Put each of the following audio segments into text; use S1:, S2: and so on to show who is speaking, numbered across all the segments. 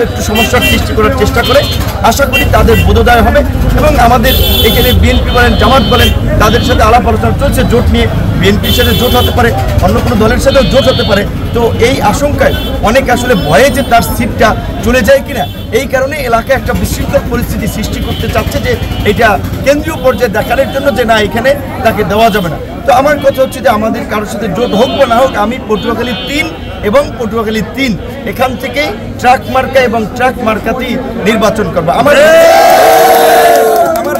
S1: একটু সমস্যার সৃষ্টি করার চেষ্টা করে। আশা করি তাদের বোধোদয় হবে এবং আমাদের এখানে বিএনপি বলেন, জামাত বলেন, তাদের সাথে আলাপ আলোচনা চলছে জোট নিয়ে। বিএনপির সাথে জোট হতে পারে, অন্য কোনো দলের সাথেও জোট হতে পারে। তো এই আশঙ্কায় অনেকে আসলে ভয়ে যে তার সিটটা চলে যায় কিনা, এই কারণে এলাকায় একটা বিশৃঙ্খল পরিস্থিতি সৃষ্টি করতে চাচ্ছে, যে এটা কেন্দ্রীয় পর্যায়ে দেখানোর জন্য যে না এখানে তাকে দেওয়া যাবে না। তো আমার কথা হচ্ছে যে আমাদের কারোর সাথে জোট হোক বা না হোক, আমি পটুয়াখালী 3 এবং পটুয়াখালী 3 এখান থেকেই ট্রাক মার্কা এবং ট্রাক মার্কাতেই নির্বাচন করবো। আমার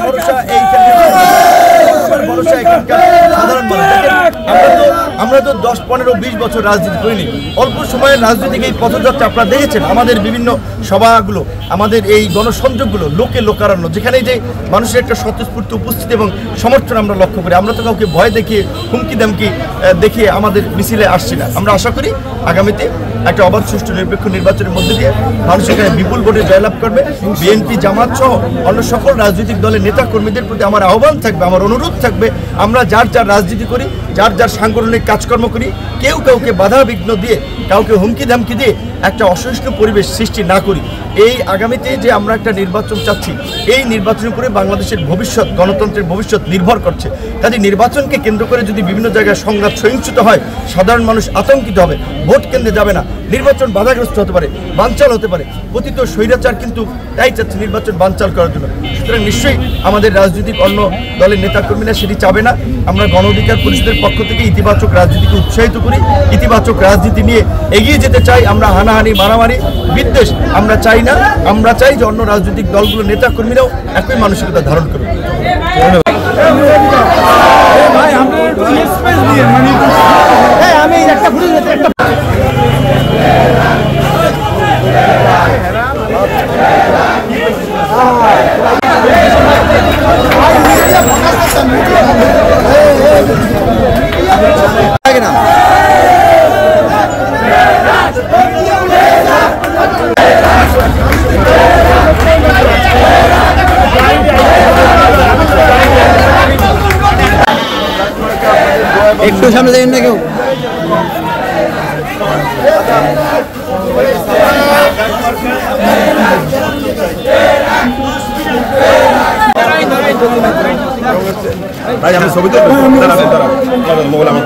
S1: ভরসা এখানকার সাধারণ মানুষ। আমরা তো 10, 15, 20 বছর রাজনীতি করিনি। অল্প সময়ের রাজনীতিকে এই পথযাত্রা আপনারা দেখেছেন, আমাদের বিভিন্ন সভাগুলো, আমাদের এই গণসংযোগগুলো, লোকারণ্য, যেখানে যে মানুষের একটা স্বতঃস্ফূর্ত উপস্থিতি এবং সমর্থন আমরা লক্ষ্য করি। আমরা তো কাউকে ভয় দেখিয়ে, হুমকি দামকি দেখিয়ে আমাদের মিছিলে আসছি না। আমরা আশা করি আগামীতে একটা অবাধ, সুষ্ঠু, নিরপেক্ষ নির্বাচনের মধ্যে দিয়ে মানুষ এখানে বিপুল ভোটে জয়লাভ করবে। বিএনপি, জামাত সহ অন্য সকল রাজনৈতিক দলের নেতা কর্মীদের প্রতি আমার আহ্বান থাকবে, আমার অনুরোধ থাকবে, আমরা যার রাজনীতি করি, যার সাংগঠনিক কাজকর্ম করি, কেউ কাউকে বাধা বিঘ্ন দিয়ে, কাউকে হুমকি ধামকি দিয়ে একটা অসহিষ্ণু পরিবেশ সৃষ্টি না করি। এই আগামীতে যে আমরা একটা নির্বাচন চাচ্ছি, এই নির্বাচনের উপরে বাংলাদেশের ভবিষ্যৎ, গণতন্ত্রের ভবিষ্যৎ নির্ভর করছে। কাজে নির্বাচনকে কেন্দ্র করে যদি বিভিন্ন জায়গায় সংঘাত, সহিংসতা হয়, সাধারণ মানুষ আতঙ্কিত হবে, ভোট কেন্দ্রে যাবে না, নির্বাচন বাধাগ্রস্ত হতে পারে, বানচাল হতে পারে। পতিত স্বৈরাচার কিন্তু তাই চাচ্ছে নির্বাচন বানচাল করার জন্য। সুতরাং নিশ্চয়ই আমাদের রাজনৈতিক অন্য দলের নেতাকর্মীরা সেটি চাবে না। আমরা গণ অধিকার পরিষদের পক্ষ থেকে ইতিবাচক রাজনীতিকে উৎসাহিত করি, ইতিবাচক রাজনীতি নিয়ে এগিয়ে যেতে চাই। আমরা হানাহানি, মারামারি, বিদ্বেষ আমরা চাই না। আমরা চাই যে অন্য রাজনৈতিক দলগুলোর নেতাকর্মীরাও একই মানসিকতা ধারণ করবে।
S2: একটু সামনে দেখেন না কেউ।
S3: ভাই আমি ছবি তো মোবাইল আমার